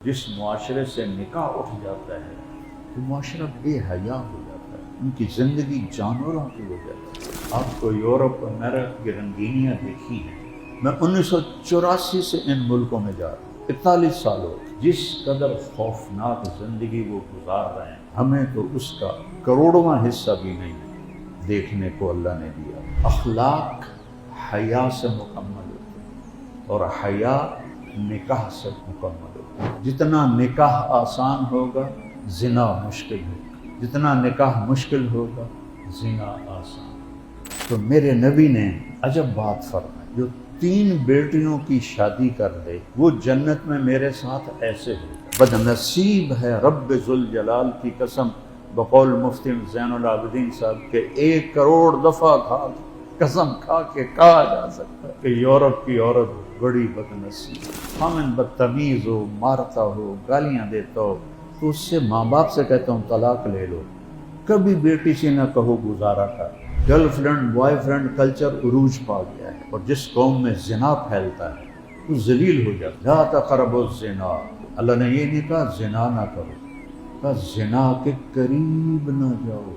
جس معاشرے سے نکاح اٹھ جاتا ہے وہ معاشرہ بے حیا ہو جاتا ہے، ان کی زندگی جانوروں کی ہو جاتی ہے۔ آپ کو یورپ اور امریکہ کی رنگینیاں دیکھی ہیں۔ میں 1984 سے ان ملکوں میں جا رہا ہوں، 41 سال ہو گئے۔ جس قدر خوفناک زندگی وہ گزار رہے ہیں، ہمیں تو اس کا کروڑواں حصہ بھی نہیں دیکھنے کو اللہ نے دیا۔ اخلاق حیا سے مکمل ہوتے ہیں اور حیا نکاح سے مکمل ہوتا ہے۔ جتنا نکاح آسان ہوگا زنا مشکل ہوگا، جتنا نکاح مشکل ہوگا زنا آسان۔ تو میرے نبی نے عجب بات فرمائی، جو 3 بیٹیوں کی شادی کر لے وہ جنت میں میرے ساتھ ایسے ہوگا۔ بد نصیب ہے رب ذوالجلال کی قسم، بقول مفتی زین العابدین صاحب کے 1 کروڑ دفعہ قسم کھا کے کہا جا سکتا ہے کہ یورپ کی عورت بڑی بد نصیب۔ خامن بدتمیز ہو، مارتا ہو، گالیاں دیتا ہو تو اس سے ماں باپ سے کہتا ہوں طلاق لے لو، کبھی بیٹی سے نہ کہو گزارا کر۔ Girl friend boy friend culture عروج پا گیا ہے، اور جس قوم میں زنا پھیلتا ہے وہ ذلیل ہو جاتا ہے۔ لا تقربوا الزنا، اللہ نے یہ نہیں کہا زنا نہ کرو، کہا زنا کے قریب نہ جاؤ۔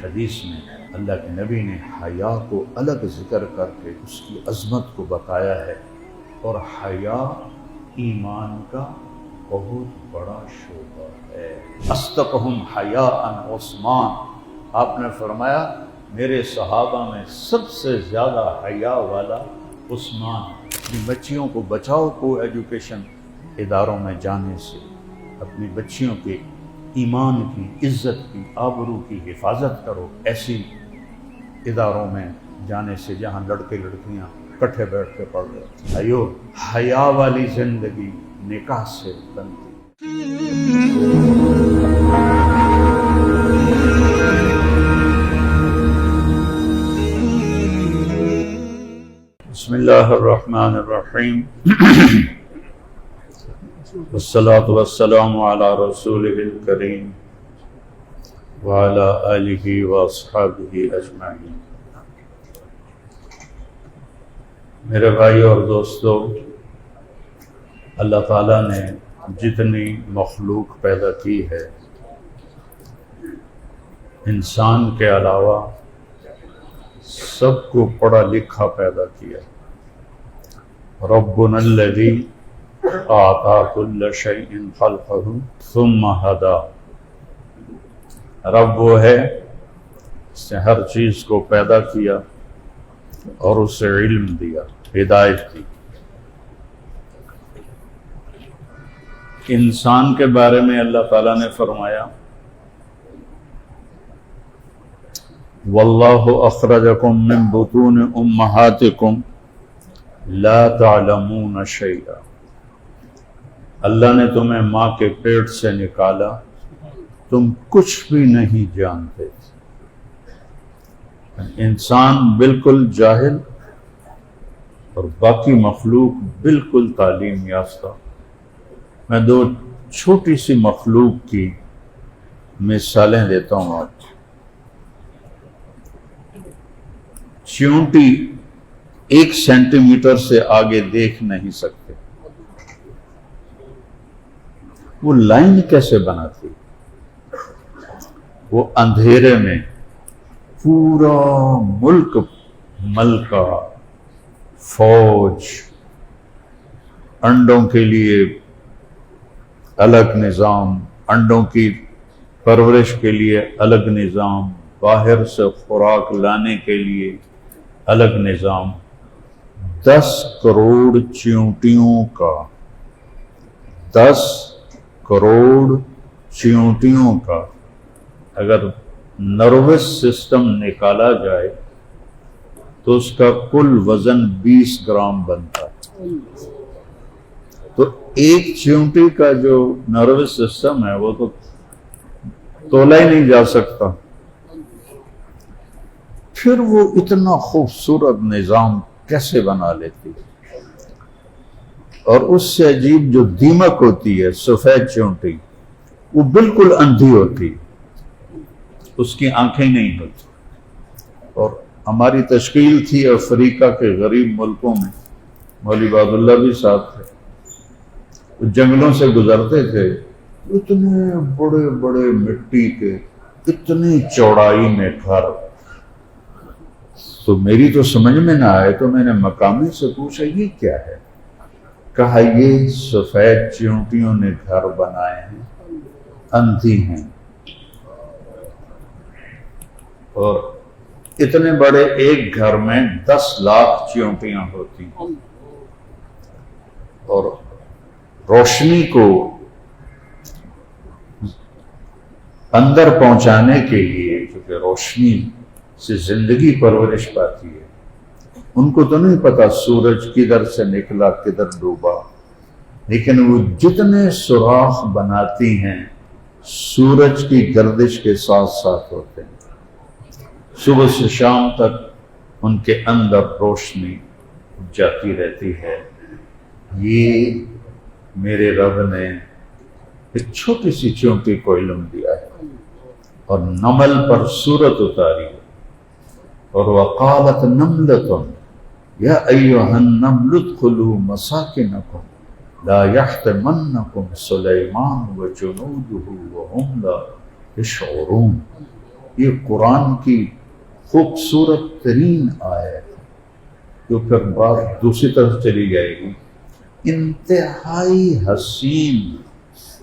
حدیث میں اللہ کے نبی نے حیا کو الگ ذکر کر کے اس کی عظمت کو بتایا ہے، اور حیا ایمان کا بہت بڑا شعبہ ہے۔ اصدقہم حیاء عثمان، آپ نے فرمایا میرے صحابہ میں سب سے زیادہ حیا والا عثمان۔ اپنی بچیوں کو بچاؤ کو ایجوکیشن اداروں میں جانے سے، اپنی بچیوں کے ایمان کی، عزت کی، آبرو کی حفاظت کرو ایسی اداروں میں جانے سے جہاں لڑکے لڑکیاں کٹھے بیٹھ کے پڑھ رہے ہیں۔ حیا والی زندگی نکاح سے بنتی۔ بسم اللہ الرحمن الرحیم، والصلاة والسلام علی رسولہ الکریم وعلی آلہ واصحابہ اجمعین۔ میرے بھائی اور دوستو، اللہ تعالیٰ نے جتنی مخلوق پیدا کی ہے، انسان کے علاوہ سب کو پڑھا لکھا پیدا کیا۔ ربنا الذی اعطی کل شیء خلقہ ثم ہدی، رب وہ ہے اس نے ہر چیز کو پیدا کیا اور اسے علم دیا، ہدایت دی۔ انسان کے بارے میں اللہ تعالیٰ نے فرمایا واللہ اخرجکم من بطون امہاتکم لا تعلمون شیئا، اللہ نے تمہیں ماں کے پیٹ سے نکالا، تم کچھ بھی نہیں جانتے تھے۔ انسان بالکل جاہل اور باقی مخلوق بالکل تعلیم یافتہ۔ میں 2 چھوٹی سی مخلوق کی مثالیں دیتا ہوں آج۔ چیونٹی 1 سینٹی میٹر سے آگے دیکھ نہیں سکتے، وہ لائن کیسے بناتی؟ وہ اندھیرے میں پورا ملک ملکہ، فوج، انڈوں کے لیے الگ نظام، انڈوں کی پرورش کے لیے الگ نظام، باہر سے خوراک لانے کے لیے الگ نظام، 10 کروڑ چیونٹیوں کا، 10 کروڑ چیونٹیوں کا اگر نروس سسٹم نکالا جائے تو اس کا کل وزن 20 گرام بنتا ہے۔ تو ایک چیونٹی کا جو نروس سسٹم ہے وہ تو تولا ہی نہیں جا سکتا، پھر وہ اتنا خوبصورت نظام کیسے بنا لیتی؟ اور اس سے عجیب جو دیمک ہوتی ہے، سفید چیونٹی، وہ بالکل اندھی ہوتی، اس کی آنکھیں نہیں ہوتی۔ اور ہماری تشکیل تھی افریقہ کے غریب ملکوں میں، مولوی عبد اللہ بھی صاحب تھے، جنگلوں سے گزرتے تھے، اتنے بڑے بڑے مٹی کے، اتنی چوڑائی میں گھر. تو میری تو سمجھ میں نہ آئے تو میں نے مقامی سے پوچھا یہ کیا ہے؟ کہا یہ سفید چیونٹیوں نے گھر بنائے ہیں، اندھی ہیں، اور اتنے بڑے ایک گھر میں 10 لاکھ چیونٹیاں ہوتی ہیں، اور روشنی کو اندر پہنچانے کے لیے، کیونکہ روشنی سے زندگی پرورش پاتی ہے، ان کو تو نہیں پتا سورج کدھر سے نکلا کدھر ڈوبا، لیکن وہ جتنے سوراخ بناتی ہیں سورج کی گردش کے ساتھ ساتھ ہوتے ہیں، صبح سے شام تک ان کے اندر روشنی جاتی رہتی ہے. یہ میرے رب نے ایک چھوٹی سی چونٹی کو علم دیا ہے اور نمل پر سورت اتاری ہے. اور وقالت نملۃ یا ایھا النمل ادخلوا مساکنکم لا یحطمنکم سلیمان وجنودہ وہم لا یشعرون. یہ قرآن کی خوبصورت ترین آیت جو پھر بات دوسری طرف چلی جائے گی. انتہائی حسین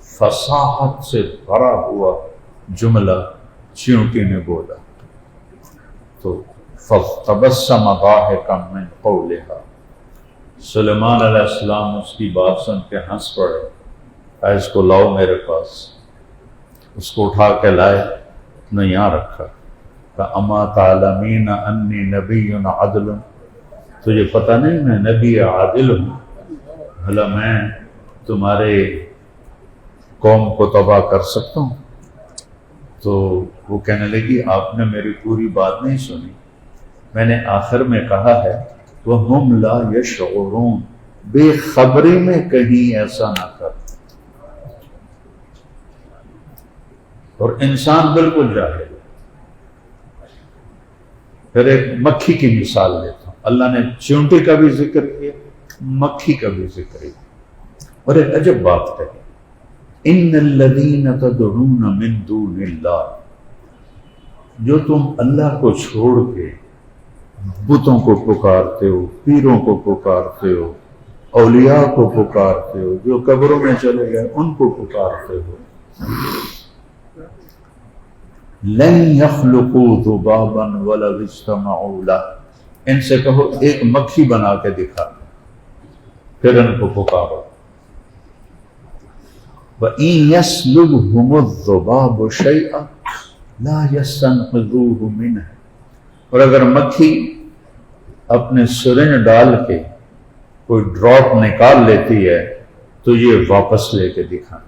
فصاحت سے بھرا ہوا جملہ چیونٹی نے بولا. تو فَتَبَسَّمَ ضَاحِكًا مِنْ قَوْلِهَا، سلیمان علیہ السلام اس کی بات سن کے ہنس پڑے. اس کو لاؤ میرے پاس. اس کو اٹھا کے لائے، نے یہاں رکھا. اما تعلمین انی نبی عدل، تجھے پتہ نہیں میں نبی عادل ہوں، بھلا میں تمہارے قوم کو تباہ کر سکتا ہوں؟ تو وہ کہنے لگی آپ نے میری پوری بات نہیں سنی، میں نے آخر میں کہا ہے وَهُمْ لَا يَشْعُرُونَ، بے خبری میں کہیں ایسا نہ کر. اور انسان بالکل جاہل ہے. پھر ایک مکھی کی مثال لیتا ہوں. اللہ نے چیونٹی کا بھی ذکر کیا، مکھی کا بھی ذکر کیا، اور ایک عجب بات کہی، ان الذین تدعون من دون اللہ، جو تم اللہ کو چھوڑ کے بتوں کو پکارتے ہو، پیروں کو پکارتے ہو، اولیاء کو پکارتے ہو، جو قبروں میں چلے گئے ان کو پکارتے ہو، لن یخلقوا ذبابا ولو اجتمعوا لہ، ان سے کہو ایک مکھی بنا کے دکھا، پھر ان کو پکارو. وَإِن يَسْلُبْهُمُ الذُّبَابُ شَيْئًا لَا يَسْتَنْقِذُوهُ مِنْهُ، اور اگر مکھی اپنے سرنج ڈال کے کوئی ڈراپ نکال لیتی ہے تو یہ واپس لے کے دکھائیں.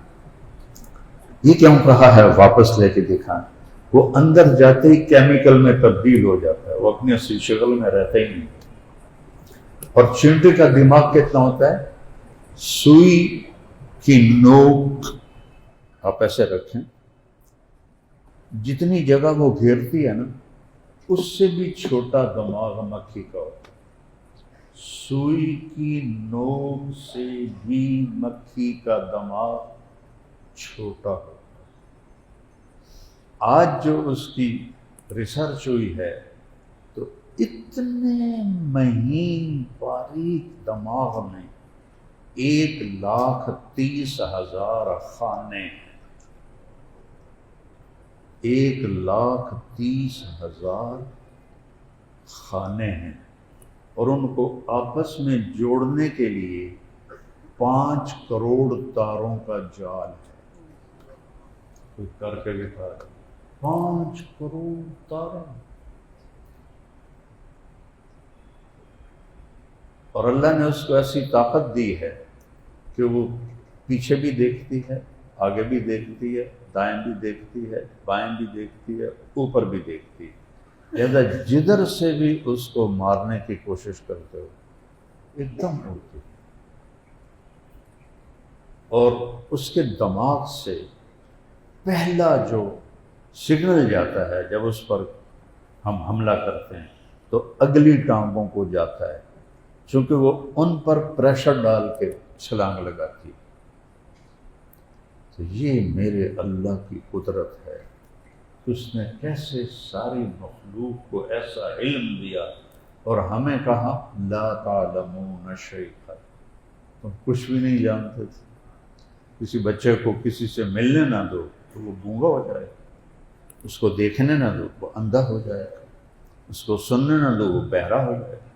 یہ کیوں کہا ہے واپس لے کے دکھائیں؟ وہ اندر جاتے ہی کیمیکل میں تبدیل ہو جاتا ہے، وہ اپنی اصلی شکل میں رہتا ہی نہیں. اور چیونٹی کا دماغ کتنا ہوتا ہے؟ سوئی کی نوک آپ ایسے رکھیں، جتنی جگہ وہ گھیرتی ہے نا اس سے بھی چھوٹا دماغ مکھی کا ہوتا ہے. سوئی کی نوک سے بھی مکھی کا دماغ چھوٹا ہوتا ہے. آج جو اس کی ریسرچ ہوئی ہے تو اتنے مہین باریک دماغ میں 1,30,000 خانے، 1,30,000 خانے ہیں، اور ان کو آپس میں جوڑنے کے لیے 5 کروڑ تاروں کا جال ہے. کوئی کر کے دکھا رہا ہے 5 کروڑ تاروں. اور اللہ نے اس کو ایسی طاقت دی ہے کہ وہ پیچھے بھی دیکھتی ہے، آگے بھی دیکھتی ہے، دائیں بھی دیکھتی ہے، بائیں بھی دیکھتی ہے، اوپر بھی دیکھتی ہے. لہذا جدھر سے بھی اس کو مارنے کی کوشش کرتے ہو ایک دم ہوتی. اور اس کے دماغ سے پہلا جو سگنل جاتا ہے جب اس پر ہم حملہ کرتے ہیں تو اگلی ٹانگوں کو جاتا ہے، چونکہ وہ ان پر پریشر ڈال کے چھلانگ لگاتی ہے. تو یہ میرے اللہ کی قدرت ہے، اس نے کیسے ساری مخلوق کو ایسا علم دیا اور ہمیں کہا لا تعلمون شیئا، تم کچھ بھی نہیں جانتے تھے۔ کسی بچے کو کسی سے ملنے نہ دو تو وہ گونگا ہو جائے گا، اس کو دیکھنے نہ دو وہ اندھا ہو جائے گا، اس کو سننے نہ دو وہ بہرا ہو جائے گا۔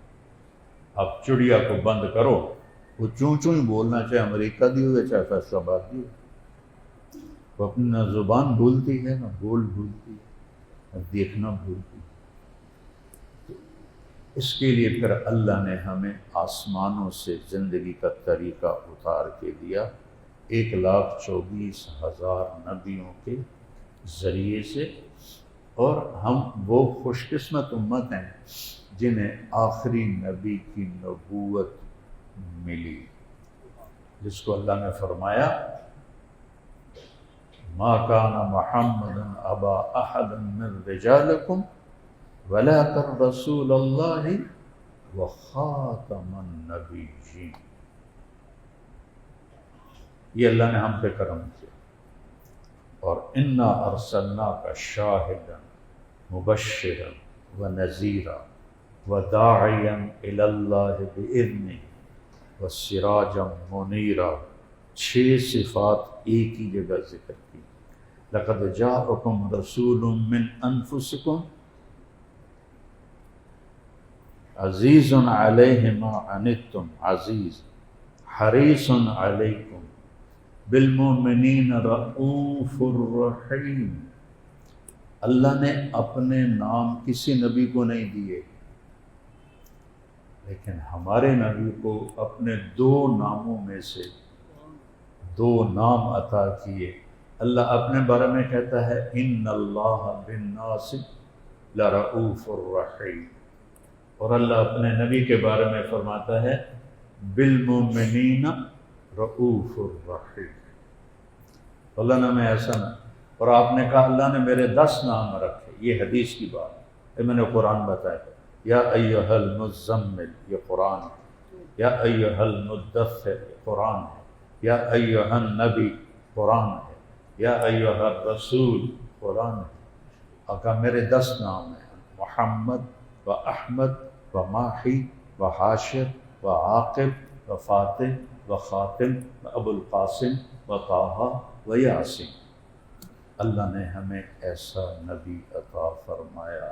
اب چڑیا کو بند کرو، وہ چوں چوں ہی بولنا، چاہے امریکہ دی ہو چاہے فیصل آباد دی ہو، وہ اپنی نہ زبان بھولتی ہے نہ بول بھولتی ہے نہ دیکھنا بھولتی ہے۔ تو اس کے لیے پھر اللہ نے ہمیں آسمانوں سے زندگی کا طریقہ اتار کے دیا 1,24,000 نبیوں کے ذریعے سے، اور ہم وہ خوش قسمت امت ہیں جنہیں آخری نبی کی نبوت ملی، جس کو اللہ نے فرمایا ما کان محمد ابا احد من رجالکم ولکن رسول اللہ وخاتم النبیین۔ یہ اللہ نے ہم پہ کرم کیا، اور انا ارسلناک شاہدا مبشرا ونذیرا وداعیا الی اللہ باذنہ وسراجا منیرا۔ 6 صفات ایک ہی جگہ ذکر کی۔ لقد جاءکم رسول من انفسکم عزیز علیہ ما عنتم عزیز حریص علیکم بالمؤمنین رؤوف الرحیم۔ اللہ نے اپنے نام کسی نبی کو نہیں دیے، لیکن ہمارے نبی کو اپنے 2 ناموں میں سے 2 نام عطا کیے۔ اللہ اپنے بارے میں کہتا ہے ان اللہ بالناس لرؤوف الرحیم، اور اللہ اپنے نبی کے بارے میں فرماتا ہے بالمؤمنین رؤوف الرحیم۔ اللہ نے ہمیں ایسا نہ، اور آپ نے کہا اللہ نے میرے 10 نام رکھے، یہ حدیث کی بات ہے، میں نے قرآن بتایا، یا ایھا المزمل یہ قرآن ہے، یا ایھا المدثر قرآن ہے، یا ایھا النبی قرآن ہے، یا ایھا الرسول قرآن ہے۔ آقا میرے 10 نام ہیں، محمد و احمد و ماحی و حاشر و عاقب و فاتح و خاتم و ابو القاسم و طٰہٰ و یاسین۔ اللہ نے ہمیں ایسا نبی عطا فرمایا،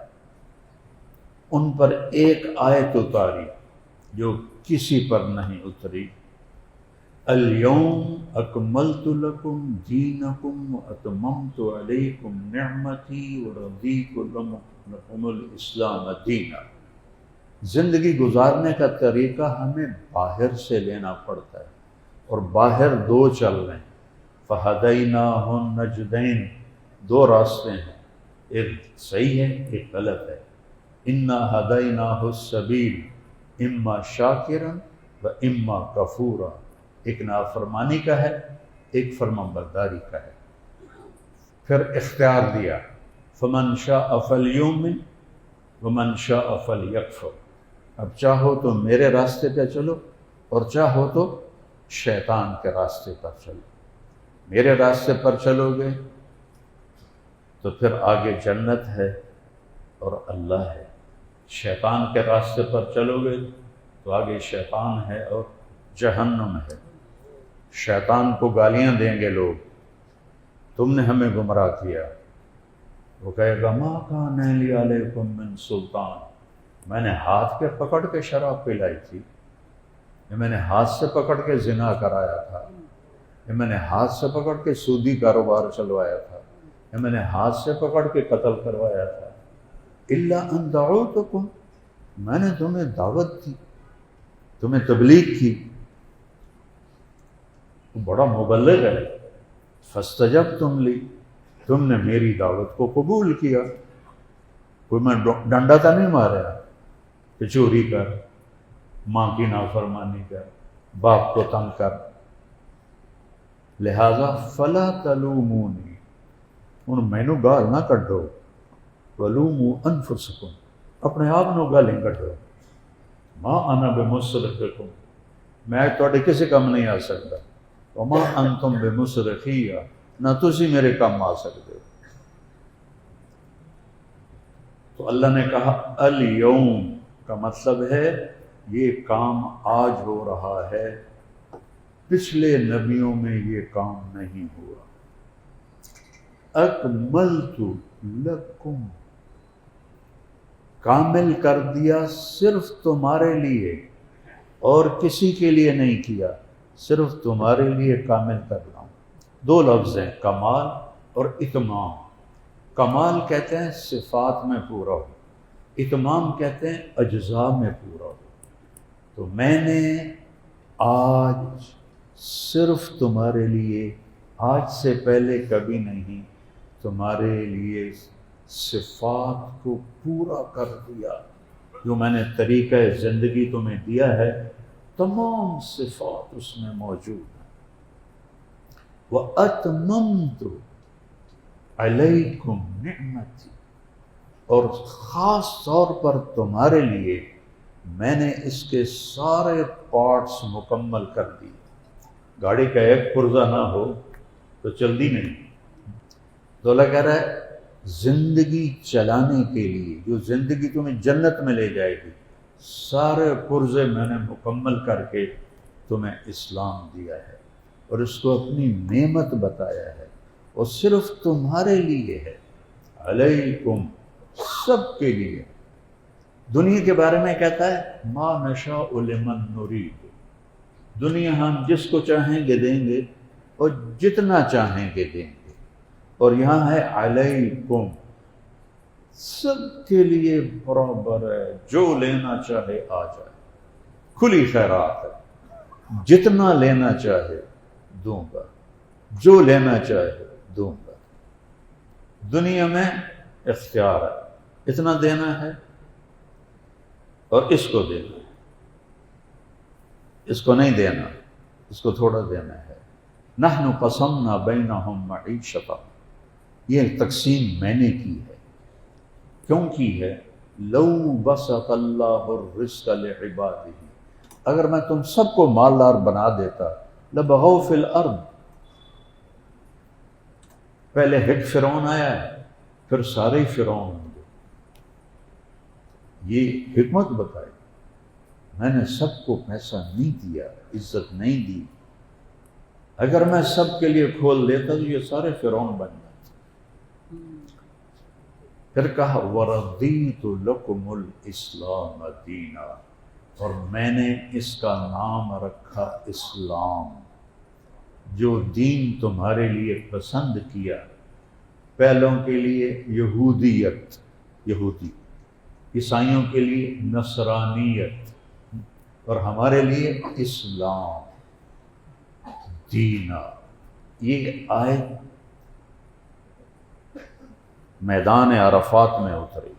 ان پر ایک آیت اتاری جو کسی پر نہیں اتری، الیوم اکملت لکم دینکم واتممت علیکم نعمتی ورضیت لکم الاسلام دینا۔ زندگی گزارنے کا طریقہ ہمیں باہر سے لینا پڑتا ہے، اور باہر 2 چل رہے ہیں، فہدیناہ النجدین، 2 راستے ہیں، ایک صحیح ہے ایک غلط ہے۔ انا ہدیناہ السبیل اما شاکرا و اما کفورا، ایک نافرمانی کا ہے ایک فرمانبرداری کا ہے۔ پھر اختیار دیا فمن شاء فلیؤمن ومن شاء فلیکفر، اب چاہو تو میرے راستے پہ چلو اور چاہو تو شیطان کے راستے پر چلو۔ میرے راستے پر چلو گے تو پھر آگے جنت ہے اور اللہ ہے، شیطان کے راستے پر چلو گے تو آگے شیطان ہے اور جہنم ہے۔ شیطان کو گالیاں دیں گے لوگ، تم نے ہمیں گمراہ کیا، وہ کہے گا ما کان لی علیکم من سلطان، میں نے ہاتھ پہ پکڑ کے شراب پلائی تھی، یہ میں نے ہاتھ سے پکڑ کے زنا کرایا تھا، یہ میں نے ہاتھ سے پکڑ کے سودی کاروبار چلوایا تھا، یہ میں نے ہاتھ سے پکڑ کے قتل کروایا تھا، الا ان دعوتکم، میں نے تمہیں دعوت دی، تمہیں تبلیغ کی، وہ بڑا مبلغ ہے، فاستجبتم لی، تم نے میری دعوت کو قبول کیا۔ کوئی میں ڈنڈا تو نہیں مارا کہ چوری کر، ماں کی نافرمانی کر، باپ کو تنگ کر، لہذا فلا تلومونی، ہن مینو گال نہ کڈو، ولوموا انفسکم، اپنے آپ نو گالیں کڈو، ما انا بمصرخکم، میں تواڈے کسی کم نہیں آ سکتا، وما انتم بمصرخیہ، نہ تسی میرے کام آ سکتے ہو۔ تو اللہ نے کہا الیوم کا مطلب ہے یہ کام آج ہو رہا ہے، پچھلے نبیوں میں یہ کام نہیں ہوا۔ اکملت لکم، کامل کر دیا صرف تمہارے لیے اور کسی کے لیے نہیں کیا، صرف تمہارے لیے کامل کر رہا ہوں۔ دو لفظ ہیں، کمال اور اتمام۔ کمال کہتے ہیں صفات میں پورا ہو، اتمام کہتے ہیں اجزاء میں پورا ہو۔ تو میں نے آج صرف تمہارے لیے، آج سے پہلے کبھی نہیں، تمہارے لیے صفات کو پورا کر دیا۔ جو میں نے طریقہ زندگی تمہیں دیا ہے تمام صفات اس میں موجود ہیں۔ وَأَتْمَمْتُ عَلَيْكُمْ نِعْمَتِي، اور خاص طور پر تمہارے لیے میں نے اس کے سارے پارٹس مکمل کر دی۔ گاڑی کا ایک پرزہ نہ ہو تو چلتی نہیں۔ تو اللہ کہہ رہا ہے زندگی چلانے کے لیے، جو زندگی تمہیں جنت میں لے جائے گی، سارے پرزے میں نے مکمل کر کے تمہیں اسلام دیا ہے اور اس کو اپنی نعمت بتایا ہے، اور صرف تمہارے لیے ہے، علیکم، سب کے لیے۔ دنیا کے بارے میں کہتا ہے ما نشاء لمن نرید، دنیا ہم جس کو چاہیں گے دیں گے اور جتنا چاہیں گے دیں گے، اور یہاں ہے علیکم، سب کے لیے برابر ہے، جو لینا چاہے آ جائے، کھلی خیرات ہے، جتنا لینا چاہے دوں گا، جو لینا چاہے دوں گا۔ دنیا میں اختیار ہے، اتنا دینا ہے اور اس کو دینا ہے، اس کو نہیں دینا، اس کو تھوڑا دینا ہے۔ نحن قسمنا بینہم معیشتہم، یہ تقسیم میں نے کی ہے۔ کیوں کی ہے؟ لو بسط اللہ الرزق لعبادہ، اگر میں تم سب کو مالدار بنا دیتا، لبغوا فی الارض، پہلے ایک فرعون آیا ہے پھر سارے فرعون ہوں گے۔ یہ حکمت بتائی، میں نے سب کو پیسہ نہیں دیا، عزت نہیں دی، اگر میں سب کے لیے کھول دیتا تو یہ سارے فرعون بن جاتے۔ پھر کہا وَرَضِيتُ لَكُمُ الْإِسْلَامَ دِينًا، اور میں نے اس کا نام رکھا اسلام، جو دین تمہارے لیے پسند کیا۔ پہلوں کے لیے یہودیت، یہودی، عیسائیوں کے لیے نصرانیت، اور ہمارے لیے اسلام، دینا۔ یہ آیت میدان عرفات میں اتری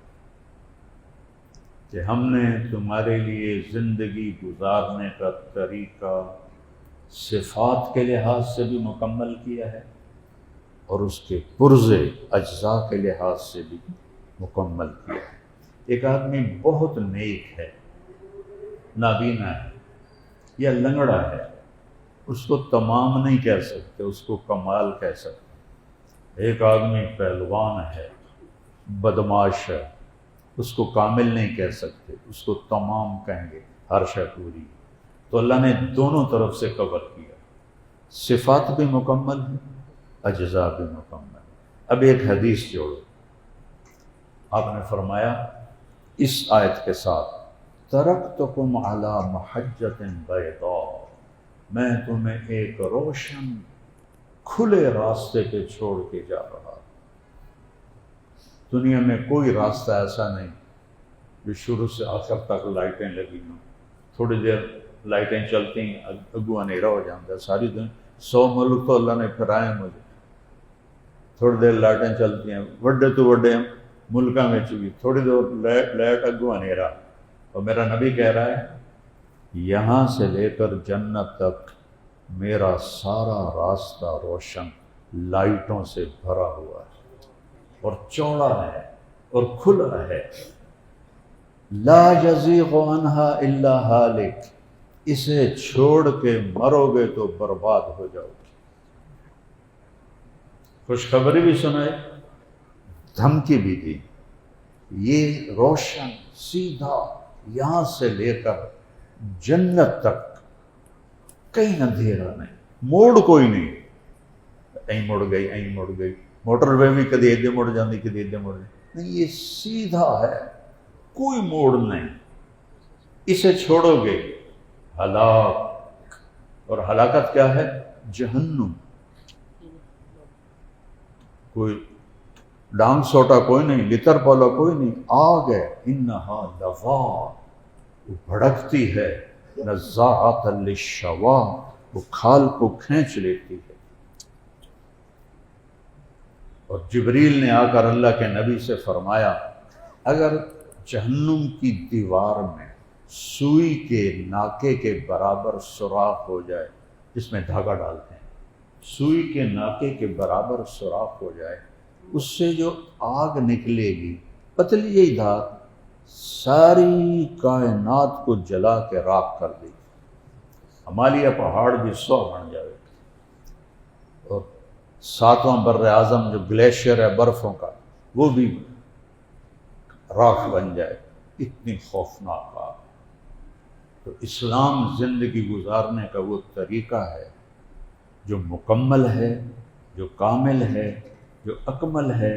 کہ ہم نے تمہارے لیے زندگی گزارنے کا طریقہ صفات کے لحاظ سے بھی مکمل کیا ہے اور اس کے پرزے اجزاء کے لحاظ سے بھی مکمل کیا ہے۔ ایک آدمی بہت نیک ہے، نابینا ہے یا لنگڑا ہے، اس کو تمام نہیں کہہ سکتے، اس کو کمال کہہ سکتے۔ ایک آدمی پہلوان ہے، بدماش ہے، اس کو کامل نہیں کہہ سکتے، اس کو تمام کہیں گے، ہر شے پوری۔ تو اللہ نے دونوں طرف سے کور کیا، صفات بھی مکمل ہے، اجزاء بھی مکمل ہے۔ اب ایک حدیث جوڑو، آپ نے فرمایا اس آیت کے ساتھ ترکتکم علی محجۃ بیضاء، میں تمہیں ایک روشن کھلے راستے پہ چھوڑ کے جا رہا۔ دنیا میں کوئی راستہ ایسا نہیں جو شروع سے آخر تک لائٹیں لگی ہوں، تھوڑی دیر لائٹیں چلتی ہیں اگو اندھیرا ہو جاتا ہے۔ ساری دن 100 ملک تو اللہ نے پھرائے مجھے، تھوڑی دیر لائٹیں چلتی ہیں، وڈے تو وڈے ملکوں میں چکی، تھوڑی دیر لائٹ اگو اندھیرا، اور میرا نبی کہہ رہا ہے یہاں سے لے کر جنت تک میرا سارا راستہ روشن لائٹوں سے بھرا ہوا ہے اور چوڑا ہے اور کھلا ہے۔ لا یزیغ عنہا الا ہالک، اسے چھوڑ کے مرو گے تو برباد ہو جاؤ گے۔ خوشخبری بھی سنائی، دھمکی بھی دی، یہ روشن سیدھا یہاں سے لے کر جنت تک کہیں اندھیرا نہیں، موڑ کوئی نہیں، این مڑ گئی، این مڑ گئی، موٹر وے بھی کدی ادھر مڑ جاندی، کدی ادھر مڑ جاندی، نہیں، یہ سیدھا ہے، کوئی موڑ نہیں، اسے چھوڑو گے ہلاک، اور ہلاکت کیا ہے؟ جہنم، کوئی ڈانگ سوٹا کوئی نہیں، لتر پولا کوئی نہیں، آگ ہے، انہا لظا، وہ بھڑکتی ہے، نزاعۃ للشوا، وہ کھال کو کھینچ لیتی ہے۔ اور جبریل نے آ کر اللہ کے نبی سے فرمایا اگر جہنم کی دیوار میں سوئی کے ناکے کے برابر سوراخ ہو جائے، جس میں دھاگا ڈالتے ہیں، سوئی کے ناکے کے برابر سوراخ ہو جائے، اس سے جو آگ نکلے گی، پتلی یہی دھار، ساری کائنات کو جلا کے راکھ کر دے گی، ہمالیہ پہاڑ بھی 100 بن جائے، اور 7واں بر اعظم جو گلیشیئر ہے برفوں کا، وہ بھی راکھ بن جائے، اتنی خوفناک آگ۔ تو اسلام زندگی گزارنے کا وہ طریقہ ہے جو مکمل ہے، جو کامل ہے، جو اکمل ہے،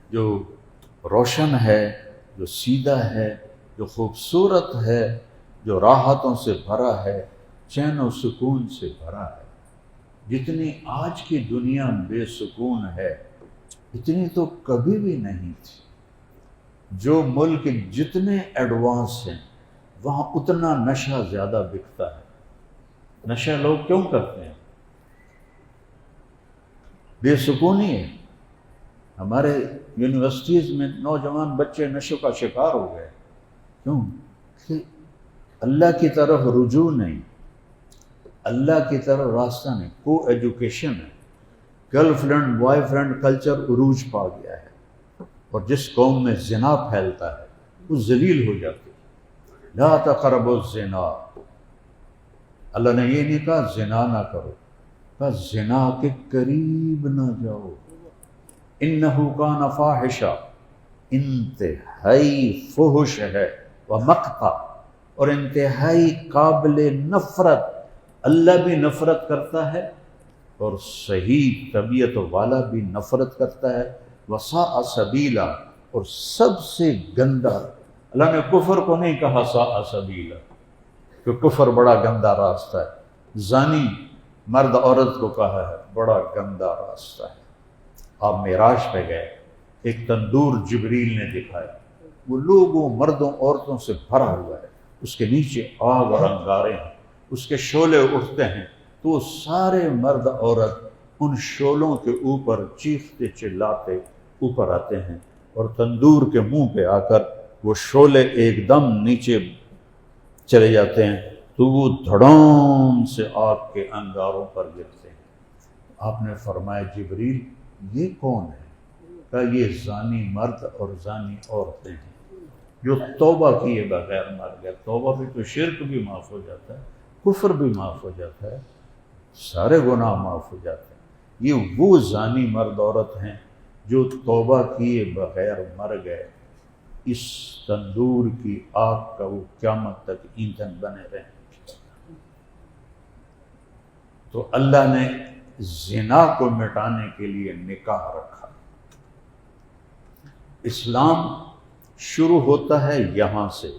جو روشن ہے، جو سیدھا ہے، جو خوبصورت ہے، جو راحتوں سے بھرا ہے، چین و سکون سے بھرا ہے۔ جتنی آج کی دنیا بے سکون ہے، اتنی تو کبھی بھی نہیں تھی۔ جو ملک جتنے ایڈوانس ہیں وہاں اتنا نشہ زیادہ بکتا ہے۔ نشہ لوگ کیوں کرتے ہیں؟ بے سکونی ہے۔ ہمارے یونیورسٹیز میں نوجوان بچے نشوں کا شکار ہو گئے، کیوں؟ کہ اللہ کی طرف رجوع نہیں، اللہ کی طرف راستہ نہیں، کو ایجوکیشن ہے، girl friend boy friend culture عروج پا گیا ہے، اور جس قوم میں زنا پھیلتا ہے وہ ذلیل ہو جاتی ہے۔ لا تقربوا الزنا، اللہ نے یہ نہیں کہا زنا نہ کرو، کہا زنا کے قریب نہ جاؤ، انہو کان فاحشہ، انتہائی فحش ہے، ومقتا، اور انتہائی قابل نفرت، اللہ بھی نفرت کرتا ہے اور صحیح طبیعت والا بھی نفرت کرتا ہے، وساء سبیلا، اور سب سے گندا۔ اللہ نے کفر کو نہیں کہا ساء سبیلا، کہ کفر بڑا گندا راستہ ہے، زانی مرد عورت کو کہا ہے بڑا گندا راستہ ہے۔ آپ معراج پہ گئے، ایک تندور جبریل نے دکھایا، وہ لوگوں مردوں عورتوں سے بھرا ہوا ہے، اس کے نیچے آگ اور انگارے ہیں، اس کے شعلے اٹھتے ہیں تو وہ سارے مرد عورت ان شعلوں کے اوپر چیختے چلاتے اوپر آتے ہیں، اور تندور کے منہ پہ آ کر وہ شعلے ایک دم نیچے چلے جاتے ہیں تو وہ دھڑام سے آگ کے انگاروں پر گرتے ہیں۔ آپ نے فرمایا جبریل یہ کون ہے؟ کہا یہ زانی مرد اور زانی عورتیں ہیں جو توبہ کیے بغیر مر گئے۔ توبہ بھی تو شرک بھی معاف ہو جاتا ہے، کفر بھی معاف ہو جاتا ہے، سارے گناہ معاف ہو جاتے ہیں۔ یہ وہ زانی مرد عورت ہیں جو توبہ کیے بغیر مر گئے، اس تندور کی آگ کا وہ قیامت تک ایندھن بنے رہیں۔ تو اللہ نے زنا کو مٹانے کے لیے نکاح رکھا۔ اسلام شروع ہوتا ہے یہاں سے،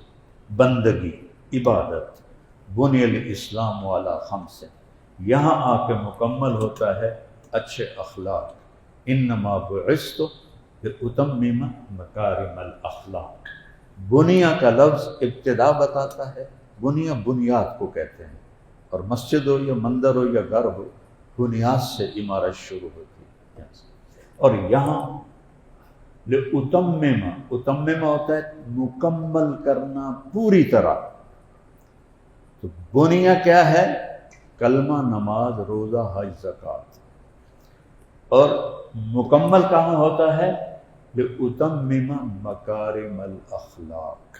بندگی، عبادت، بنی الاسلام علی خمس، یہاں آ کے مکمل ہوتا ہے اچھے اخلاق۔ انما بعثت لاتمم مکارم الاخلاق۔ بنیا کا لفظ ابتدا بتاتا ہے، بنیا بنیاد کو کہتے ہیں، اور مسجد ہو یا مندر ہو یا گھر ہو، بنیاد سے عمارت شروع ہوتی ہے۔ اور یہاں لاتمم، اتمم ہوتا ہے مکمل کرنا پوری طرح۔ تو بنیا کیا ہے؟ کلمہ، نماز، روزہ، حج، زکوٰۃ۔ اور مکمل کہاں ہوتا ہے؟ لاتمم مکارم الاخلاق،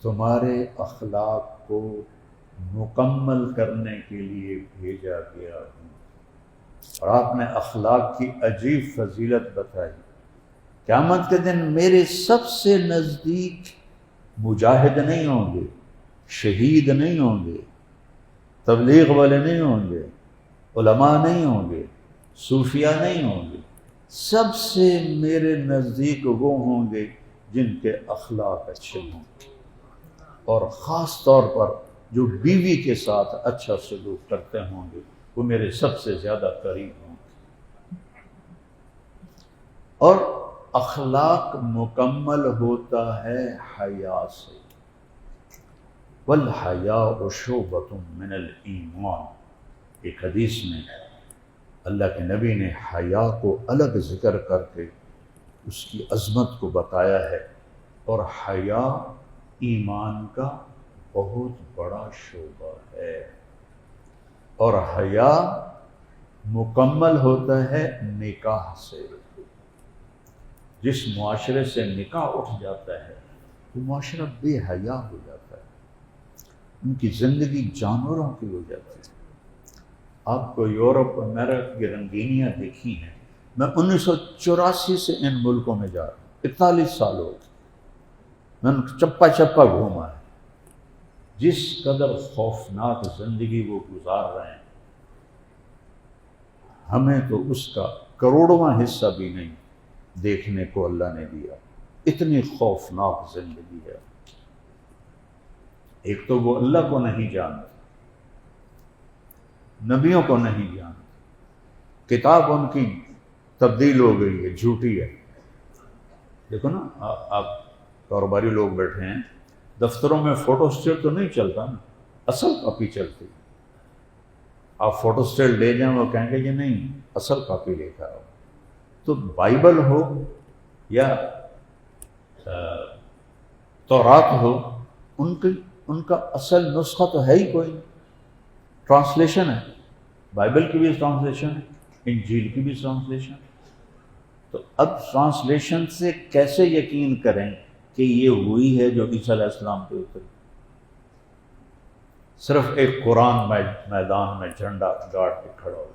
تمہارے اخلاق کو مکمل کرنے کے لیے بھیجا گیا ہوں۔ اور آپ نے اخلاق کی عجیب فضیلت بتائی۔ قیامت کے دن میرے سب سے نزدیک مجاہد نہیں ہوں گے، شہید نہیں ہوں گے، تبلیغ والے نہیں ہوں گے، علماء نہیں ہوں گے، صوفیاء نہیں ہوں گے، سب سے میرے نزدیک وہ ہوں گے جن کے اخلاق اچھے ہوں گے، اور خاص طور پر جو بیوی کے ساتھ اچھا سلوک کرتے ہوں گے وہ میرے سب سے زیادہ قریب ہوں گے۔ اور اخلاق مکمل ہوتا ہے حیا سے، والحیاء شعبۃ من الایمان۔ ایک حدیث میں اللہ کے نبی نے حیا کو الگ ذکر کر کے اس کی عظمت کو بتایا ہے، اور حیا ایمان کا بہت بڑا شعبہ ہے، اور حیا مکمل ہوتا ہے نکاح سے۔ جس معاشرے سے نکاح اٹھ جاتا ہے وہ معاشرہ بے حیا ہو جاتا ہے، ان کی زندگی جانوروں کی ہو جاتی ہے۔ آپ کو یورپ اور امریکہ کی رنگینیاں دیکھی ہیں، میں 1984 سے ان ملکوں میں جا رہا ہوں، 41 سال ہو گئے، میں چپا چپا گھوما ہے۔ جس قدر خوفناک زندگی وہ گزار رہے ہیں، ہمیں تو اس کا کروڑواں حصہ بھی نہیں دیکھنے کو اللہ نے دیا۔ اتنی خوفناک زندگی ہے۔ ایک تو وہ اللہ کو نہیں جانتے، نبیوں کو نہیں جانتے، کتاب ان کی تبدیل ہو گئی ہے، جھوٹی ہے۔ دیکھو نا، آپ کاروباری لوگ بیٹھے ہیں، دفتروں میں فوٹو اسٹیٹ تو نہیں چلتا نا، اصل کاپی چلتی۔ آپ فوٹو اسٹیٹ لے جائیں، وہ کہیں گے یہ نہیں، اصل کاپی لے کر آؤ۔ تو بائبل ہو یا تورات ہو، ان کا اصل نسخہ تو ہے ہی کوئی، ٹرانسلیشن ہے۔ بائبل کی بھی ٹرانسلیشن ہے، انجیل کی بھی ٹرانسلیشن ہے۔ تو اب ٹرانسلیشن سے کیسے یقین کریں کہ یہ ہوئی ہے جو عیسیٰ علیہ السلام پہ اتری؟ صرف ایک قرآن میدان میں جھنڈا گاڑ کے کھڑا ہوا،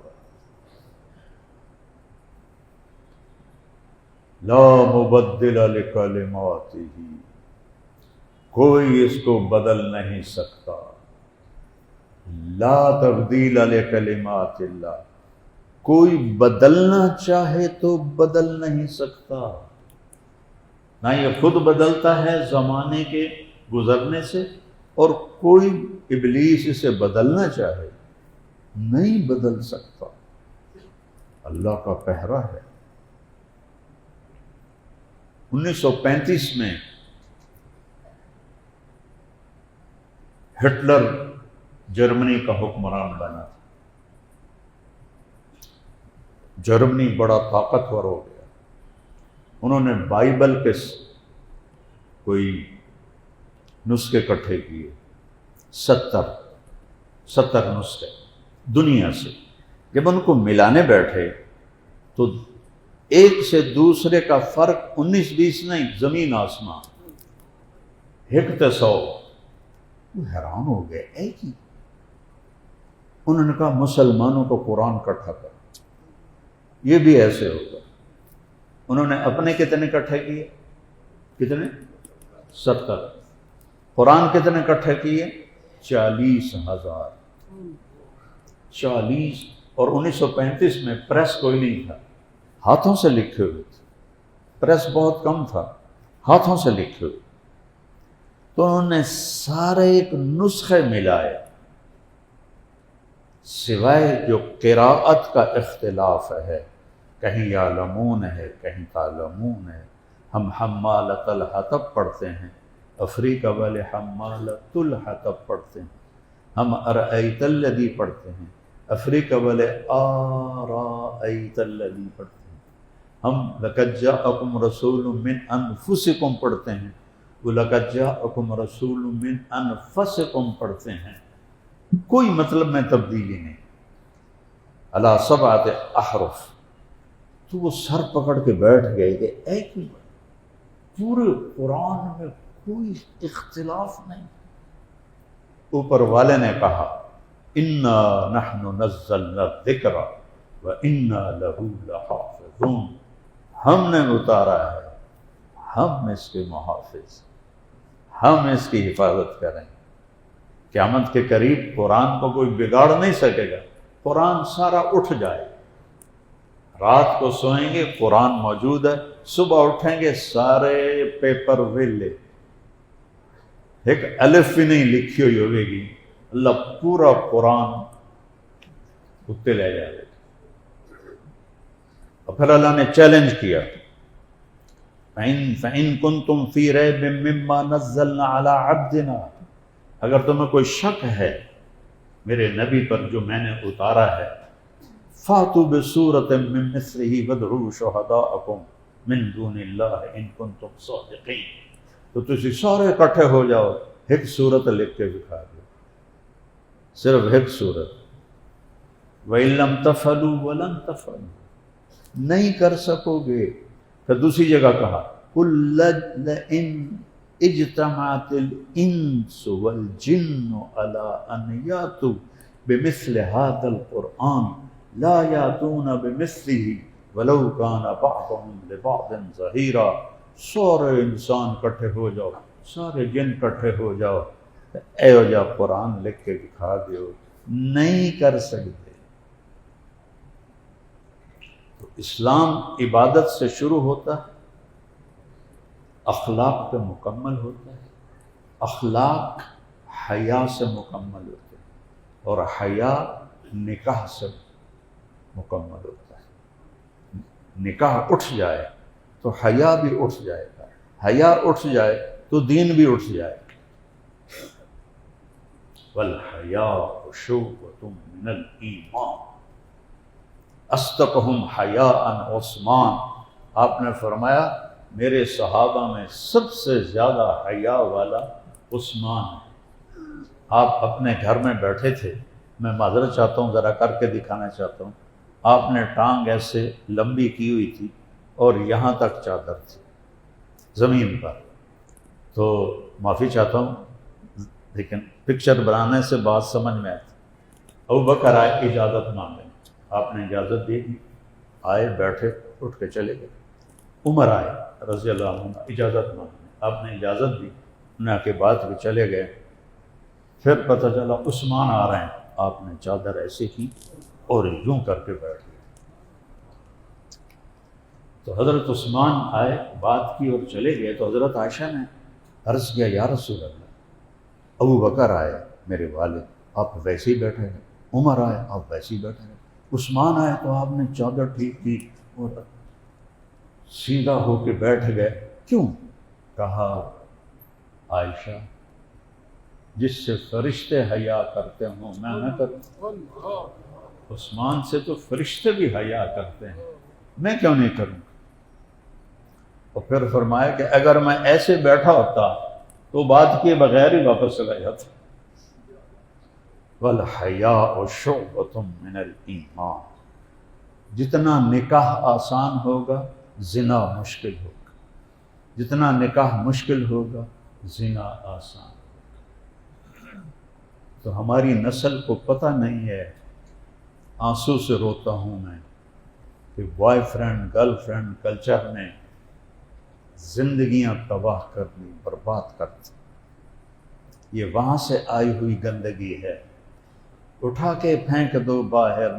لا مبدل لکلماتہ، کوئی اس کو بدل نہیں سکتا، لا تبدیل لکلمات اللہ، کوئی بدلنا چاہے تو بدل نہیں سکتا۔ نہ یہ خود بدلتا ہے زمانے کے گزرنے سے، اور کوئی ابلیس اسے بدلنا چاہے نہیں بدل سکتا۔ اللہ کا پہرا ہے۔ 1935 میں ہٹلر جرمنی کا حکمران بنا تھا۔ جرمنی بڑا طاقتور ہو گیا۔ انہوں نے بائبل کے کوئی نسخے اکٹھے کیے، 70 نسخے دنیا سے۔ جب ان کو ملانے بیٹھے تو ایک سے دوسرے کا فرق 19-20 نہیں، زمین آسمان، ہکت 100۔ وہ حیران ہو گئے، ایک ہی۔ انہوں نے کہا مسلمانوں کو قرآن اکٹھا کر، یہ بھی ایسے ہوگا۔ انہوں نے اپنے کتنے اکٹھے کیے؟ کتنے؟ 70۔ قرآن کتنے اکٹھے کیے؟ 40,000۔ 40۔ اور 1935 میں پریس کوئی نہیں تھا، ہاتھوں سے لکھے ہوئے تھے، پریس بہت کم تھا، ہاتھوں سے لکھے ہوئے۔ تو انہوں نے سارے ایک نسخے ملائے، سوائے جو قراءت کا اختلاف ہے، کہیں یعلمون ہے، کہیں تعلمون ہے۔ ہم حمالۃ الحطب پڑھتے ہیں، افریقہ والے حمالۃ الحطب پڑھتے ہیں۔ ہم ارأیت الذی پڑھتے ہیں، افریقہ والے آرأیت الذی پڑھتے ہیں۔ ہم لقد جاءکم رسول من انفسکم پڑھتے ہیں، وہ لقد جاءکم رسول من انفسکم پڑھتے ہیں۔ کوئی مطلب میں تبدیلی نہیں، علی 7 احرف۔ تو وہ سر پکڑ کے بیٹھ گئے کہ ایک ہی پورے قرآن میں کوئی اختلاف نہیں۔ اوپر والے نے کہا انا نحن نزلنا الذکر وَإِنَّا لَهُ لَحَافِظُونَ، ہم نے اتارا ہے، ہم اس کے محافظ، ہم اس کی حفاظت کریں۔ قیامت کے قریب قرآن کو کوئی بگاڑ نہیں سکے گا، قرآن سارا اٹھ جائے، رات کو سوئیں گے قرآن موجود ہے، صبح اٹھیں گے سارے پیپر ویلے، ایک الف بھی نہیں لکھی ہوئی ہوئے گی، اللہ پورا قرآن اتنے لے جائے گا۔ اور پھر اللہ نے چیلنج کیا، فَإِن كُنتُمْ فِي رَيْبٍ مِّمَّا نَزَّلْنَا عَلَىٰ عَبْدِنَا، اگر تمہیں کوئی شک ہے میرے نبی پر جو میں نے اتارا ہے، فَأْتُوا بِسُورَةٍ مِّن مِّثْلِهِ وَادْعُوا شُهَدَاءَكُم مِّن دُونِ اللَّهِ إِن كُنتُمْ صَادِقِينَ، تو تسی سارے اکٹھے ہو جاؤ، ایک صورت لکھ کے دکھا دو، صرف ایک صورت۔ وَإِن لَّمْ تَفْعَلُوا وَلَن تَفْعَلُوا، نہیں کر سکو گے۔ پھر دوسری جگہ کہا قُل لَّئِنْ اجتمعت الانس والجن على ان یاتوا بمثل هذا القرآن لا یاتون بمثله ولو كان بعضهم لبعض ظہیرا، سارے انسان کٹھے ہو جاؤ، سارے جن کٹھے ہو جاؤ، اے ہو جا قرآن لکھ کے دکھا دیو، نہیں کر سکتے۔ تو اسلام عبادت سے شروع ہوتا ہے، اخلاق پہ مکمل ہوتا ہے، اخلاق حیا سے مکمل ہوتے ہیں، اور حیا نکاح سے مکمل ہوتا ہے۔ نکاح اٹھ جائے تو حیا بھی اٹھ جائے گا، حیا اٹھ جائے تو دین بھی اٹھ جائے گا۔ والحیاء شعبۃ من الایمان، اصدقہم حیاء عثمان، آپ نے فرمایا میرے صحابہ میں سب سے زیادہ حیا والا عثمان ہے۔ آپ اپنے گھر میں بیٹھے تھے، میں معذرت چاہتا ہوں، ذرا کر کے دکھانا چاہتا ہوں، آپ نے ٹانگ ایسے لمبی کی ہوئی تھی اور یہاں تک چادر تھی زمین پر، تو معافی چاہتا ہوں لیکن پکچر بنانے سے بات سمجھ میں آتی۔ ابوبکر آئے اجازت مانگے، آپ نے اجازت دی، آئے بیٹھے اٹھ کے چلے گئے۔ عمر آئے رضی اللہ عنہ اجازت مانگے، آپ نے اجازت دی، انہیں کے بعد بھی چلے گئے۔ پھر پتہ چلا عثمان آ رہے ہیں، آپ نے چادر ایسے کی اور یوں کر کے بیٹھ گئے۔ تو حضرت عثمان آئے، بات کی اور چلے گئے، تو حضرت عائشہ نے عرض کیا یا رسول اللہ، ابو بکر آئے میرے والد، آپ ویسے ہی بیٹھے ہیں، عمر آئے آپ ویسے ہی بیٹھے ہیں، عثمان آئے تو آپ نے چادر ٹھیک کی اور سیدھا ہو کے بیٹھ گئے، کیوں؟ کہا عائشہ جس سے فرشتے حیا کرتے ہوں میں نہ کروں، عثمان سے تو فرشتے بھی حیا کرتے ہیں، میں کیوں نہیں کروں؟ اور پھر فرمایا کہ اگر میں ایسے بیٹھا ہوتا تو بات کے بغیر ہی واپس چلا جاتا۔ والحیاء شعبۃ من الایمان، جتنا نکاح آسان ہوگا زنا مشکل ہوگا، جتنا نکاح مشکل ہوگا زنا آسان ہوگا۔ تو ہماری نسل کو پتہ نہیں ہے، آنسو سے روتا ہوں میں کہ boy friend girl friend culture نے زندگیاں تباہ کر دی، برباد کر دی۔ یہ وہاں سے آئی ہوئی گندگی ہے، اٹھا کے پھینک دو باہر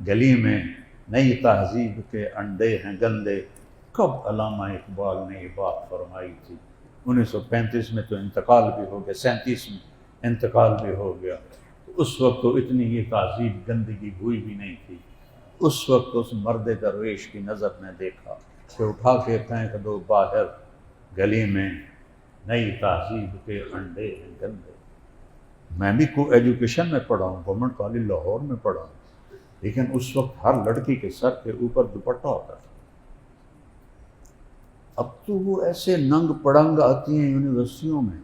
گلی میں، نئی تہذیب کے انڈے ہیں گندے۔ کب علامہ اقبال نے یہ بات فرمائی تھی؟ 1935 میں تو انتقال بھی ہو گیا، 37 میں انتقال بھی ہو گیا، اس وقت تو اتنی یہ تہذیب گندگی ہوئی بھی نہیں تھی۔ اس وقت اس مرد درویش کی نظر نے دیکھا کہ اٹھا کے پھینک دو باہر گلی میں، نئی تہذیب کے انڈے ہیں گندے۔ میں بھی کو ایجوکیشن میں پڑھا ہوں، گورنمنٹ کالج لاہور میں پڑھا ہوں، لیکن اس وقت ہر لڑکی کے سر کے اوپر دوپٹہ ہوتا تھا۔ اب تو وہ ایسے ننگ پڑنگ آتی ہیں یونیورسٹیوں میں،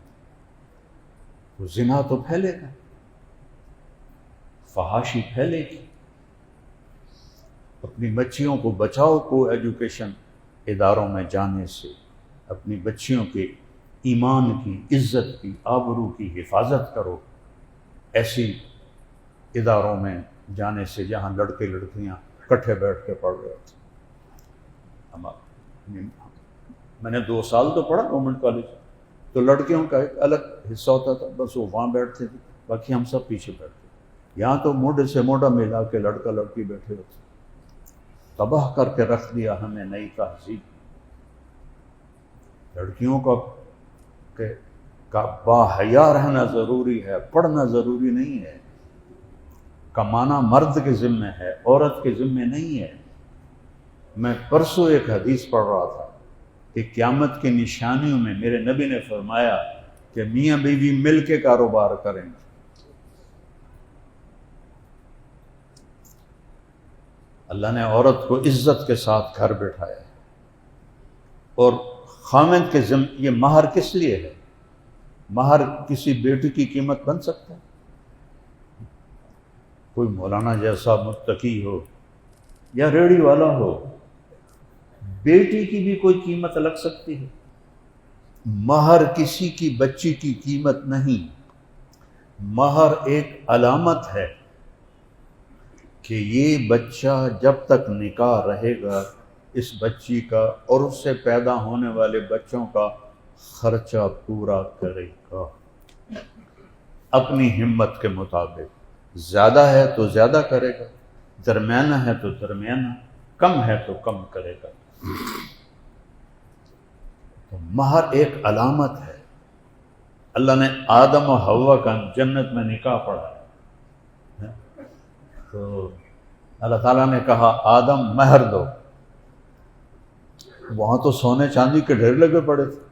تو زنا تو پھیلے گا، فحاشی پھیلے گی۔ اپنی بچیوں کو بچاؤ کو ایجوکیشن اداروں میں جانے سے، اپنی بچیوں کے ایمان کی، عزت کی، آبرو کی حفاظت کرو ایسی اداروں میں جانے سے جہاں لڑکے لڑکیاں کٹھے بیٹھ کے پڑھ رہے تھے. میں نے 2 سال تو پڑھا گورنمنٹ کالج، تو لڑکیوں کا ایک الگ حصہ ہوتا تھا، بس وہ وہاں بیٹھتے تھے، باقی ہم سب پیچھے بیٹھتے. یہاں تو موڈے سے موڈا ملا کے لڑکا لڑکی بیٹھے ہوتے. تباہ کر کے رکھ دیا ہمیں نئی تہذیب. لڑکیوں کا باحیا رہنا ضروری ہے، پڑھنا ضروری نہیں ہے. کمانا مرد کے ذمہ ہے، عورت کے ذمہ نہیں ہے. میں پرسوں ایک حدیث پڑھ رہا تھا کہ قیامت کی نشانیوں میں میرے نبی نے فرمایا کہ میاں بیوی مل کے کاروبار کریں گے. اللہ نے عورت کو عزت کے ساتھ گھر بٹھایا ہے. اور خامند کے یہ مہر کس لیے ہے؟ مہر کسی بیٹی کی قیمت بن سکتا ہے؟ کوئی مولانا جیسا متقی ہو یا ریڑھی والا ہو، بیٹی کی بھی کوئی قیمت لگ سکتی ہے. مہر کسی کی بچی کی قیمت نہیں. مہر ایک علامت ہے کہ یہ بچہ جب تک نکاح رہے گا اس بچی کا اور اس سے پیدا ہونے والے بچوں کا خرچہ پورا کرے گا اپنی ہمت کے مطابق. زیادہ ہے تو زیادہ کرے گا، درمیانہ ہے تو درمیانہ، کم ہے تو کم کرے گا. تو مہر ایک علامت ہے. اللہ نے آدم و حوا کا جنت میں نکاح پڑھا ہے، تو اللہ تعالیٰ نے کہا آدم مہر دو. وہاں تو سونے چاندی کے ڈھیر لگے پڑے تھے.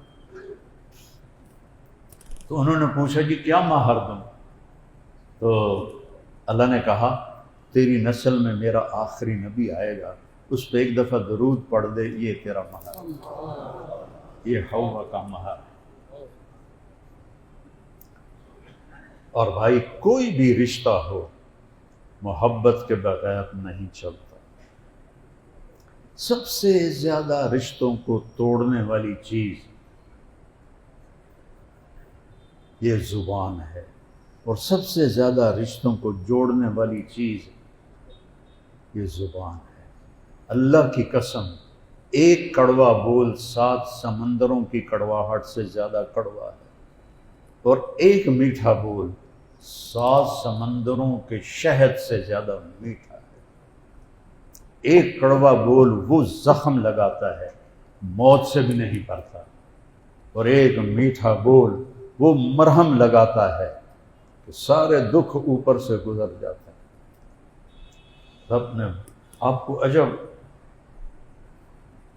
تو انہوں نے پوچھا جی کیا مہر دوں؟ تو اللہ نے کہا تیری نسل میں میرا آخری نبی آئے گا، اس پہ ایک دفعہ درود پڑھ دے، یہ تیرا مہر، یہ حوا کا مہر. اور بھائی کوئی بھی رشتہ ہو محبت کے بغیر نہیں چلتا. سب سے زیادہ رشتوں کو توڑنے والی چیز یہ زبان ہے، اور سب سے زیادہ رشتوں کو جوڑنے والی چیز یہ زبان ہے. اللہ کی قسم، ایک کڑوا بول 7 سمندروں کی کڑواہٹ سے زیادہ کڑوا ہے، اور ایک میٹھا بول 7 سمندروں کے شہد سے زیادہ میٹھا ہے. ایک کڑوا بول وہ زخم لگاتا ہے، موت سے بھی نہیں پڑتا، اور ایک میٹھا بول وہ مرہم لگاتا ہے کہ سارے دکھ اوپر سے گزر جاتے ہیں. رب نے آپ کو عجب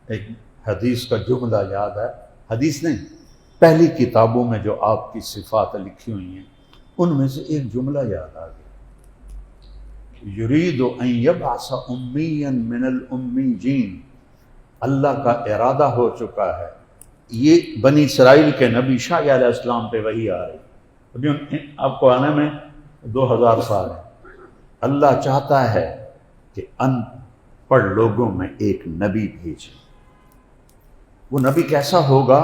ایک حدیث کا جملہ یاد ہے، حدیث نہیں، پہلی کتابوں میں جو آپ کی صفات لکھی ہوئی ہیں ان میں سے ایک جملہ یاد آ گیا، یرید ان یبعث امیا من الامیین. اللہ کا ارادہ ہو چکا ہے، یہ بنی اسرائیل کے نبی شاہ علیہ السلام پہ وحی آ رہی، ابھی آپ کو آنے میں 2000 سال ہے. اللہ چاہتا ہے کہ ان پڑھ لوگوں میں ایک نبی بھیجے. وہ نبی کیسا ہوگا؟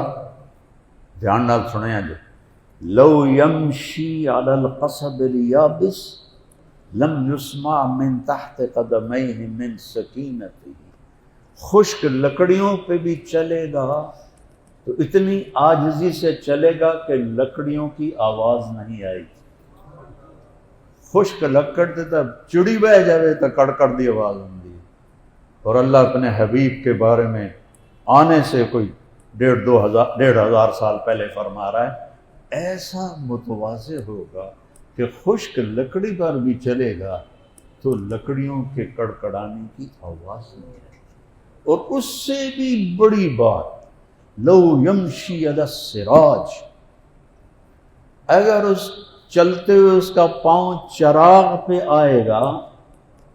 دھیان نال سنیں جو لو یمشی علی القصب الیابس لم یسمع من تحت قدمیہ من سکینتہ. خشک لکڑیوں پہ بھی چلے گا تو اتنی عاجزی سے چلے گا کہ لکڑیوں کی آواز نہیں آئے گی. خشک لکڑ تے تا چڑی بہ جاوے تو کڑکڑ دی آواز ہوندی. اور اللہ اپنے حبیب کے بارے میں آنے سے کوئی 1,500 سال پہلے فرما رہا ہے ایسا متواضع ہوگا کہ خشک لکڑی پر بھی چلے گا تو لکڑیوں کے کڑکڑانے کی آواز نہیں آئے. اور اس سے بھی بڑی بات، لو یمشی علی السراج، اگر اس چلتے ہوئے اس کا پاؤں چراغ پہ آئے گا،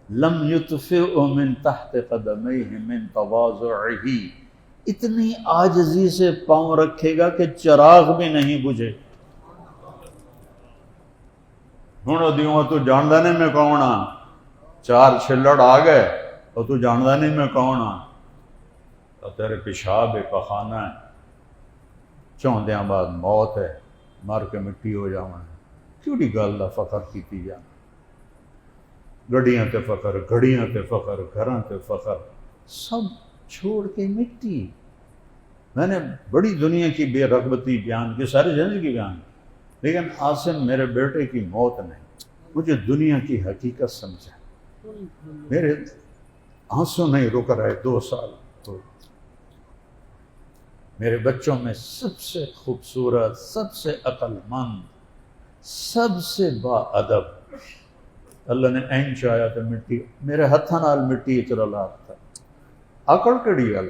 لم یطفئ من تحت قدمیہ من تواضعہ، اتنی عاجزی سے پاؤں رکھے گا کہ چراغ بھی نہیں بجھے. ہوں دیوں تو جاندا نہیں میں کون ہاں، 4 چھلڑ آ گئے اور تو جاندا نہیں میں کون ہاں، تیرے پیشاب پخانہ ہے، چوندیاں بعد موت ہے، مر کے مٹی ہو جانا ہے. کیوں دی گل دا فخر کیتی جانا. گڈیاں تے فخر، گھڑیاں تے فخر، گھراں تے فخر، سب چھوڑ کے مٹی۔ میں نے بڑی دنیا کی بے رغبتی بیان کی، ساری زندگی بیان کی، لیکن عاصم میرے بیٹے کی موت نے مجھے دنیا کی حقیقت سمجھا۔ میرے آنسو نہیں رک رہے 2 سال تو میرے بچوں میں سب سے خوبصورت، سب سے عقل مند، سب سے با ادب، اللہ نے این چاہیا تو مٹی میرے ہتھاں نال مٹی وچ رلا تھا۔ عقل کڑی گل،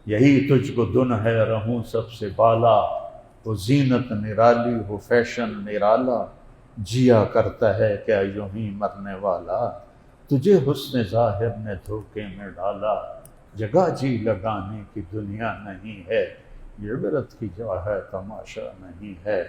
یہی تجھ کو دن ہے رہوں سب سے بالا، وہ زینت نرالی ہو فیشن نرالا، جیا کرتا ہے کیا یوں ہی مرنے والا، تجھے حسن ظاہر نے دھوکے میں ڈالا، جگہ جی لگانے کی دنیا نہیں ہے، یہ عبرت کی جا ہے تماشا نہیں ہے،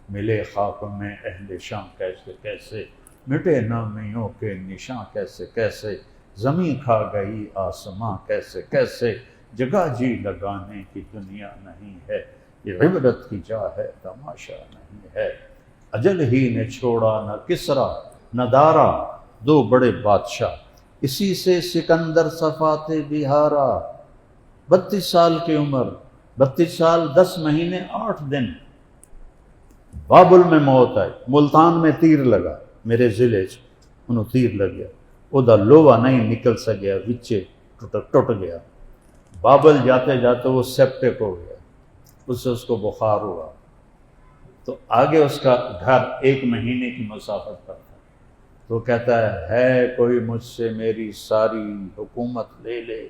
ملے خاک میں اہل شاں کیسے کیسے، مٹے نامیوں کے نشاں کیسے کیسے، زمین کھا گئی آسماں کیسے کیسے، جگہ جی لگانے کی دنیا نہیں ہے، یہ عبرت کی جا ہے تماشا نہیں ہے، اجل ہی نے چھوڑا نہ کسرا نہ دارا، 2 بڑے بادشاہ، اسی سے سکندر صفات بہارا، 32 سال کی عمر، 32 سال 10 مہینے 8 دن، بابل میں موت آئی، ملتان میں تیر لگا، میرے ضلع انہوں تیر لگ گیا، وہ دا لوہا نہیں نکل سکیا، وچے ٹوٹ گیا، بابل جاتے جاتے وہ سیپٹک ہو گیا، اس سے اس کو بخار ہوا، تو آگے اس کا گھر 1 مہینے کی مسافت پر تھا، تو کہتا ہے کوئی مجھ سے میری ساری حکومت لے لے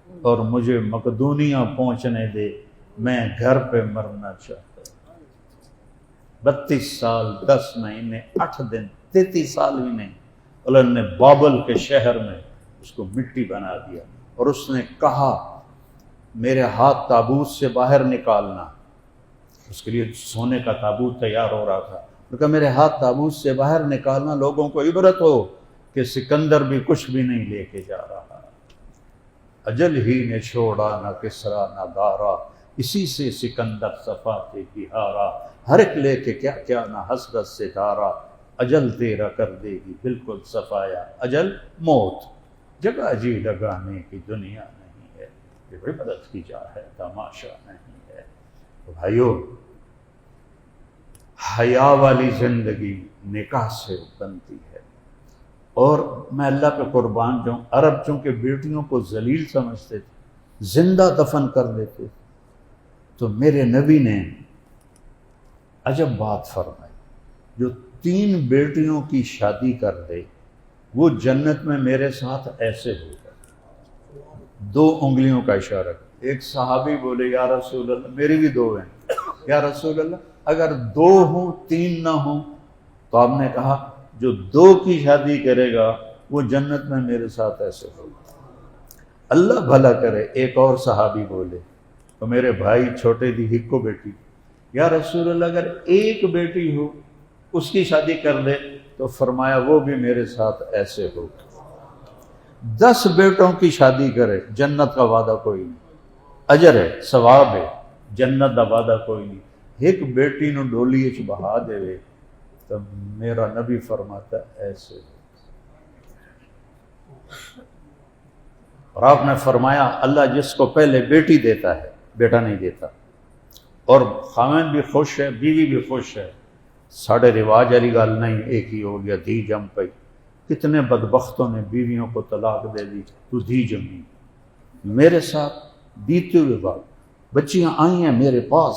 اور مجھے مقدونیہ پہنچنے دے، میں گھر پہ مرنا چاہتا ہوں۔ 32 سال 10 مہینے 8 دن، 33 سال بھی نہیں، اللہ نے بابل کے شہر میں اس کو مٹی بنا دیا، اور اس نے کہا میرے ہاتھ تابوت سے باہر نکالنا، اس کے لیے سونے کا تابوت تیار ہو رہا تھا، کہا میرے ہاتھ تابوت سے باہر نکالنا، لوگوں کو عبرت ہو کہ سکندر بھی کچھ بھی نہیں لے کے جا رہا، اجل ہی نے چھوڑا نہ کسرا نہ دارا، اسی سے سکندر صفات بہارا، ہر ایک لے کے کیا کیا نہ حسرت سے دارا، اجل تیرا کر دے گی بالکل صفایا، اجل موت، جگہ جی لگانے کی دنیا نہیں ہے، یہ عبرت کی جا ہے تماشا نہیں ہے۔ بھائیو، حیا والی زندگی نکاح سے بنتی ہے، اور میں اللہ پہ قربان جاؤں، عرب چونکہ بیٹیوں کو ذلیل سمجھتے تھے، زندہ دفن کر دیتے، تو میرے نبی نے عجب بات فرمائی، جو 3 بیٹیوں کی شادی کر دے وہ جنت میں میرے ساتھ ایسے ہوگا، 2 انگلیوں کا اشارہ، ایک صحابی بولے یا رسول اللہ، میری بھی 2 ہیں، یا رسول اللہ اگر 2 ہوں 3 نہ ہوں، تو آپ نے کہا جو 2 کی شادی کرے گا وہ جنت میں میرے ساتھ ایسے ہوگا۔ اللہ بھلا کرے، ایک اور صحابی بولے، تو میرے بھائی چھوٹے دی ہکو بیٹی، یا رسول اللہ اگر 1 بیٹی ہو اس کی شادی کر دے، تو فرمایا وہ بھی میرے ساتھ ایسے ہوگا۔ 10 بیٹوں کی شادی کرے، جنت کا وعدہ کوئی نہیں، اجر ہے، ثواب ہے، جنت کا وعدہ کوئی نہیں، 1 بیٹی نو ڈولی وچ بہا دے تو میرا نبی فرماتا ہے ایسے، اور آپ نے فرمایا اللہ جس کو پہلے بیٹی دیتا ہے بیٹا نہیں دیتا، اور خاوند بھی خوش ہے بیوی بھی خوش ہے، ساڑھے رواج والی گل نہیں ایک ہی ہو گیا دھی جم پئی، کتنے بدبختوں نے بیویوں کو طلاق دے دی، تو دھی جمی، میرے ساتھ بیتے ہوئے بات، بچیاں آئی ہیں میرے پاس،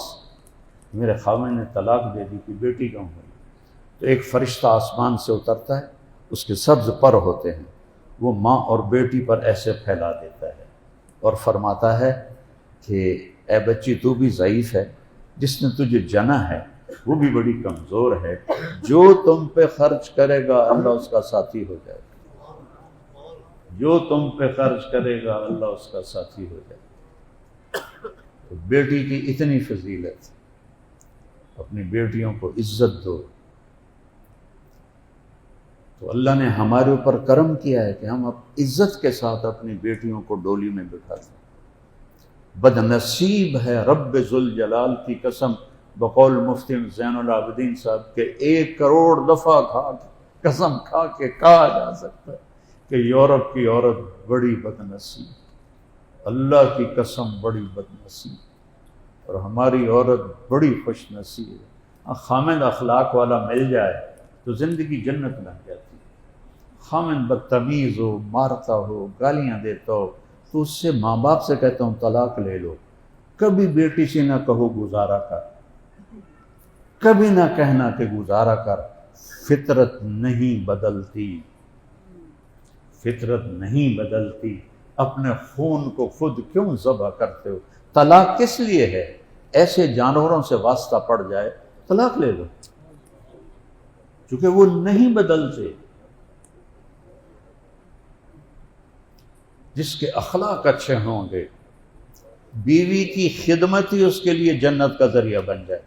میرے خاوند نے طلاق دے دی کہ بیٹی کہوں ہوئی، تو ایک فرشتہ آسمان سے اترتا ہے، اس کے سبز پر ہوتے ہیں، وہ ماں اور بیٹی پر ایسے پھیلا دیتا ہے اور فرماتا ہے کہ اے بچی تو بھی ضعیف ہے، جس نے تجھے جنا ہے وہ بھی بڑی کمزور ہے، جو تم پہ خرچ کرے گا اللہ اس کا ساتھی ہو جائے گا، جو تم پہ خرچ کرے گا اللہ اس کا ساتھی ہو جائے گا۔ تو بیٹی کی اتنی فضیلت، اپنی بیٹیوں کو عزت دو، تو اللہ نے ہمارے اوپر کرم کیا ہے کہ ہم عزت کے ساتھ اپنی بیٹیوں کو ڈولی میں بٹھاتے ہیں۔ بد نصیب ہے رب ذوالجلال کی قسم، بقول مفتی زین العابدین صاحب کہ 1 کروڑ دفعہ قسم کھا کے کہا جا سکتا ہے کہ یورپ کی عورت بڑی بدنصیب، اللہ کی قسم بڑی بدنصیب، اور ہماری عورت بڑی خوش نصیب ہے۔ خامد اخلاق والا مل جائے تو زندگی جنت بن جاتی ہے۔ خامد بدتمیز ہو، مارتا ہو، گالیاں دیتا ہو تو اس سے ماں باپ سے کہتا ہوں طلاق لے لو۔ کبھی بیٹی سے نہ کہو گزارا کر، کبھی نہ کہنا کہ گزارا کر، فطرت نہیں بدلتی، فطرت نہیں بدلتی۔ اپنے خون کو خود کیوں ذبح کرتے ہو؟ طلاق کس لیے ہے؟ ایسے جانوروں سے واسطہ پڑ جائے طلاق لے لو، چونکہ وہ نہیں بدلتے۔ جس کے اخلاق اچھے ہوں گے، بیوی کی خدمت ہی اس کے لیے جنت کا ذریعہ بن جائے۔